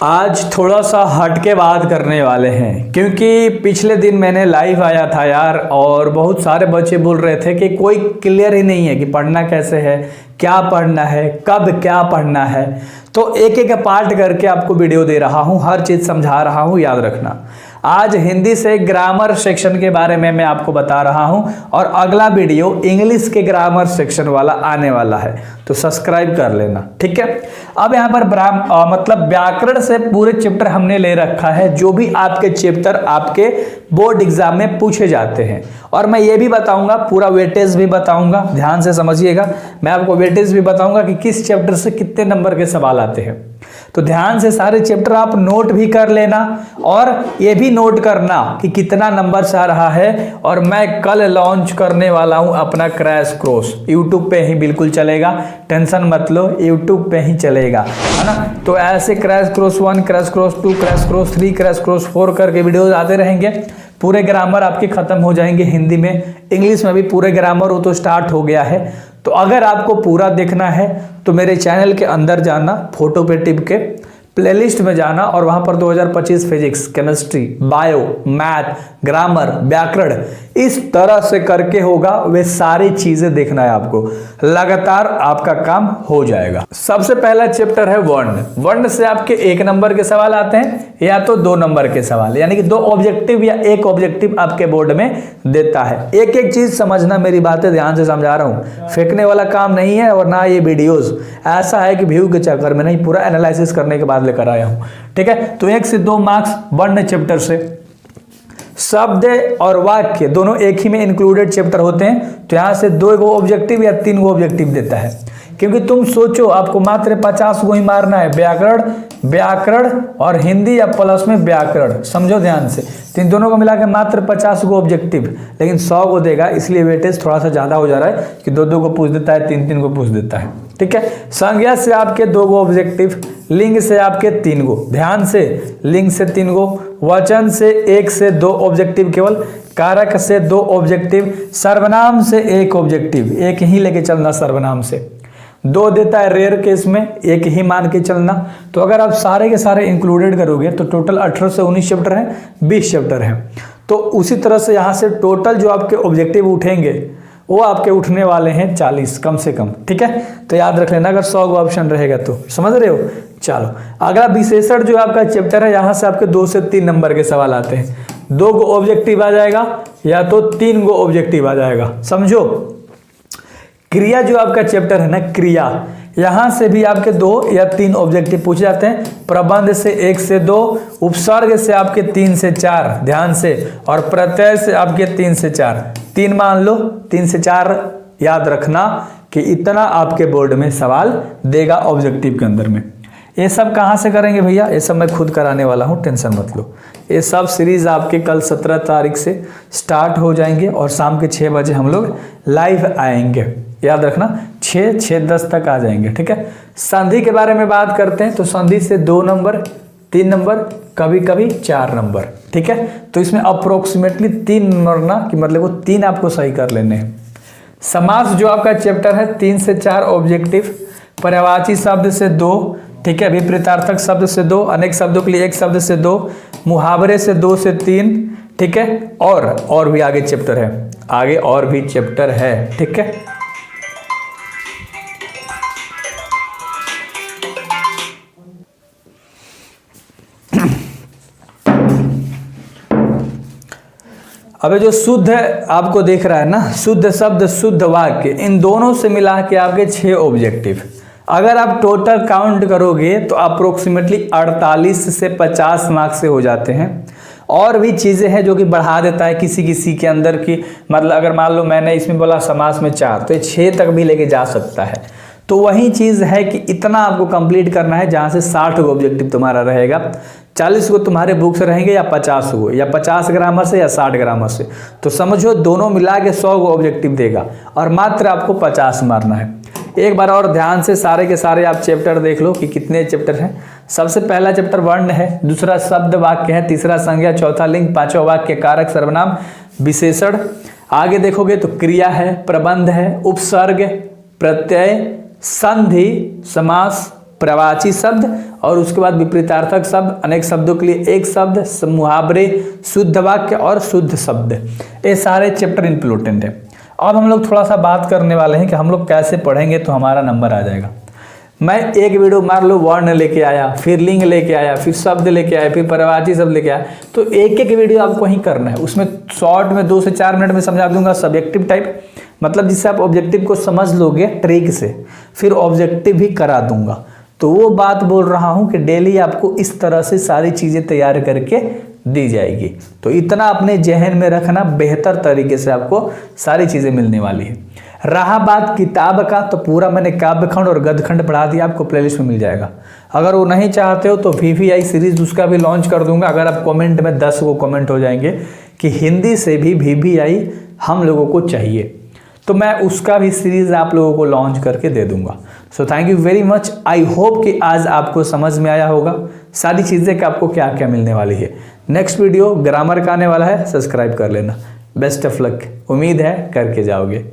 आज थोड़ा सा हट के बात करने वाले हैं क्योंकि पिछले दिन मैंने लाइव आया था यार, और बहुत सारे बच्चे बोल रहे थे कि कोई क्लियर ही नहीं है कि पढ़ना कैसे है, क्या पढ़ना है, कब क्या पढ़ना है। तो एक एक पार्ट करके आपको वीडियो दे रहा हूँ, हर चीज़ समझा रहा हूँ, याद रखना। आज हिंदी से ग्रामर सेक्शन के बारे में मैं आपको बता रहा हूं और अगला वीडियो इंग्लिश के ग्रामर सेक्शन वाला आने वाला है, तो सब्सक्राइब कर लेना, ठीक है। अब यहाँ पर मतलब व्याकरण से पूरे चैप्टर हमने ले रखा है, जो भी आपके चैप्टर आपके बोर्ड एग्जाम में पूछे जाते हैं। और मैं ये भी बताऊंगा, पूरा वेटेज भी बताऊंगा, ध्यान से समझिएगा। मैं आपको वेटेज भी बताऊंगा कि किस चैप्टर से कितने नंबर के सवाल आते हैं। तो ध्यान से सारे चैप्टर आप नोट भी कर लेना और ये भी नोट करना कि कितना नंबर से आ रहा है। और मैं कल लॉन्च करने वाला हूं अपना क्रैश कोर्स, यूट्यूब पे ही बिल्कुल चलेगा, टेंशन मत लो, यूट्यूब पे ही चलेगा, है ना। तो ऐसे crash course 1, crash course 2, crash course 3, crash course 4 करके वीडियोज आते रहेंगे। पूरे ग्रामर आपके खत्म हो जाएंगे हिंदी में, इंग्लिश में भी पूरे ग्रामर वो तो स्टार्ट हो गया है। तो अगर आपको पूरा देखना है तो मेरे चैनल के अंदर जाना, फोटो पे टिप के प्लेलिस्ट में जाना और वहां पर 2025 physics, chemistry, bio, math, grammar, व्याकरण इस तरह से करके होगा, वे सारी चीजें देखना है आपको, लगातार आपका काम हो जाएगा। सबसे पहला चैप्टर है वर्ण। वर्ण से आपके 1 नंबर के सवाल आते हैं या तो 2 नंबर के सवाल, यानी कि 2 ऑब्जेक्टिव या 1 ऑब्जेक्टिव आपके बोर्ड में देता है। एक एक चीज समझना, मेरी बातें ध्यान से समझा रहा हूं, फेंकने वाला काम नहीं है। और ना ये वीडियोस ऐसा है कि व्यू के चक्कर में नहीं, पूरा एनालिसिस करने के बाद लेकर आया हूं, ठीक है। तो 1 से 2 मार्क्स वर्ण चैप्टर से। शब्द और वाक्य दोनों एक ही में इंक्लूडेड चैप्टर होते हैं, तो यहां से 2 गो ऑब्जेक्टिव या 3 गो ऑब्जेक्टिव देता है। क्योंकि तुम सोचो आपको मात्र 50 गो ही मारना है, व्याकरण और हिंदी या प्लस में व्याकरण, समझो ध्यान से। तो इन दोनों को मिला के मात्र 50 गो ऑब्जेक्टिव, लेकिन 100 को देगा, इसलिए वेटेज थोड़ा सा ज्यादा हो जा रहा है कि 2-2 को पूछ देता है, 3-3 को पूछ देता है, ठीक है। संज्ञा से आपके 2 गो ऑब्जेक्टिव, लिंग से आपके 3 गो, ध्यान से, लिंग से 3 गो, वचन से 1 से 2 ऑब्जेक्टिव केवल, कारक से 2 ऑब्जेक्टिव, सर्वनाम से 1 ऑब्जेक्टिव, एक ही लेके चलना, सर्वनाम से 2 देता है, रेयर केस में 1 ही मान के चलना। तो अगर आप सारे के सारे इंक्लूडेड करोगे तो टोटल 18 से 19 चैप्टर है, 20 चैप्टर है। तो उसी तरह से यहाँ से टोटल जो आपके ऑब्जेक्टिव उठेंगे वो आपके उठने वाले हैं 40 कम से कम, ठीक है। तो याद रख लेना, अगर 100 गो ऑप्शन रहेगा तो, समझ रहे हो। चलो अगला विशेषण जो आपका चैप्टर है, यहाँ से आपके 2 से 3 नंबर के सवाल आते हैं। 2 गो ऑब्जेक्टिव आ जाएगा या तो 3 गो ऑब्जेक्टिव आ जाएगा, समझो। क्रिया जो आपका चैप्टर है ना, क्रिया, यहां से भी आपके 2 या 3 ऑब्जेक्टिव पूछे जाते हैं। प्रबंध से 1 से 2, उपसर्ग से आपके 3 से 4, ध्यान से, और प्रत्यय से आपके 3 से 4, 3 मान लो, 3 से 4 याद रखना कि इतना आपके बोर्ड में सवाल देगा ऑब्जेक्टिव के अंदर में। ये सब कहाँ से करेंगे भैया, ये सब मैं खुद कराने वाला हूँ, टेंशन मत लो। ये सब सीरीज आपके कल 17 तारीख से स्टार्ट हो जाएंगे और शाम के 6 बजे हम लोग लाइव आएंगे, याद रखना, 6-10 तक आ जाएंगे, ठीक है। संधि के बारे में बात करते हैं तो संधि से 2 नंबर, 3 नंबर, कभी कभी 4 नंबर, ठीक है। तो इसमें अप्रोक्सीमेटली 3 नंबर ना, कि मतलब वो 3 आपको सही कर लेने हैं। समास जो आपका चैप्टर है 3 से 4 ऑब्जेक्टिव, पर्यायवाची शब्द से 2, ठीक है, विपरीतार्थक शब्द से 2, अनेक शब्दों के लिए 1 शब्द से 2, मुहावरे से 2 से 3, ठीक है। और भी आगे चैप्टर है, आगे और भी चैप्टर है, ठीक है। अबे जो शुद्ध आपको देख रहा है ना, शुद्ध शब्द, शुद्ध वाक्य, इन दोनों से मिला के आपके 6 ऑब्जेक्टिव। अगर आप टोटल काउंट करोगे तो अप्रोक्सीमेटली 48 से 50 मार्क्स से हो जाते हैं। और भी चीज़ें हैं जो कि बढ़ा देता है किसी किसी के अंदर की, मतलब अगर मान लो मैंने इसमें बोला समास में 4, तो ये 6 तक भी लेके जा सकता है। तो वही चीज़ है कि इतना आपको कंप्लीट करना है, जहाँ से 60 गो ऑब्जेक्टिव तुम्हारा रहेगा, 40 गो तुम्हारे बुक से रहेंगे या 50 गो, या 50 ग्रामर से या 60 ग्रामर से। तो समझो दोनों मिला के 100 गो ऑब्जेक्टिव देगा और मात्र आपको 50 मारना है। एक बार और ध्यान से सारे के सारे आप चैप्टर देख लो कि कितने चैप्टर हैं। सबसे पहला चैप्टर वर्ण है, दूसरा शब्द वाक्य है, तीसरा संज्ञा, चौथा लिंग, पांचवा वाक्य, कारक, सर्वनाम, विशेषण। आगे देखोगे तो क्रिया है, प्रबंध है, उपसर्ग, प्रत्यय, संधि, समास, प्रवाची शब्द और उसके बाद विपरीतार्थक शब्द, अनेक शब्दों के लिए एक शब्द, मुहावरे, शुद्ध वाक्य और शुद्ध शब्द, ये सारे चैप्टर इंपॉर्टेंट है। अब हम लोग थोड़ा सा बात करने वाले हैं कि हम लोग कैसे पढ़ेंगे तो हमारा नंबर आ जाएगा। मैं एक वीडियो मान लो वर्ण लेके आया, फिर लिंग लेके आया, फिर शब्द लेके आया, फिर प्रवाची शब्द लेके आया, तो एक एक वीडियो आपको ही करना है। उसमें शॉर्ट में 2 से 4 मिनट में समझा दूंगा सब्जेक्टिव टाइप, मतलब जिससे आप ऑब्जेक्टिव को समझ लोगे ट्रिक से, फिर ऑब्जेक्टिव भी करा दूंगा। तो वो बात बोल रहा हूँ कि डेली आपको इस तरह से सारी चीज़ें तैयार करके दी जाएगी। तो इतना अपने जहन में रखना, बेहतर तरीके से आपको सारी चीज़ें मिलने वाली है। रहा बात किताब का, तो पूरा मैंने काव्य खंड और गद्य खंड पढ़ा दिया, आपको प्लेलिस्ट में मिल जाएगा। अगर वो नहीं चाहते हो तो VVI सीरीज उसका भी लॉन्च कर दूंगा। अगर आप कमेंट में 10 वो कमेंट हो जाएंगे कि हिंदी से भी VVI हम लोगों को चाहिए, तो मैं उसका भी सीरीज आप लोगों को लॉन्च करके दे दूंगा। So thank you very much. I hope कि आज आपको समझ में आया होगा सारी चीज़ें कि आपको क्या क्या मिलने वाली है। नेक्स्ट वीडियो ग्रामर का आने वाला है, सब्सक्राइब कर लेना। बेस्ट ऑफ लक, उम्मीद है करके जाओगे।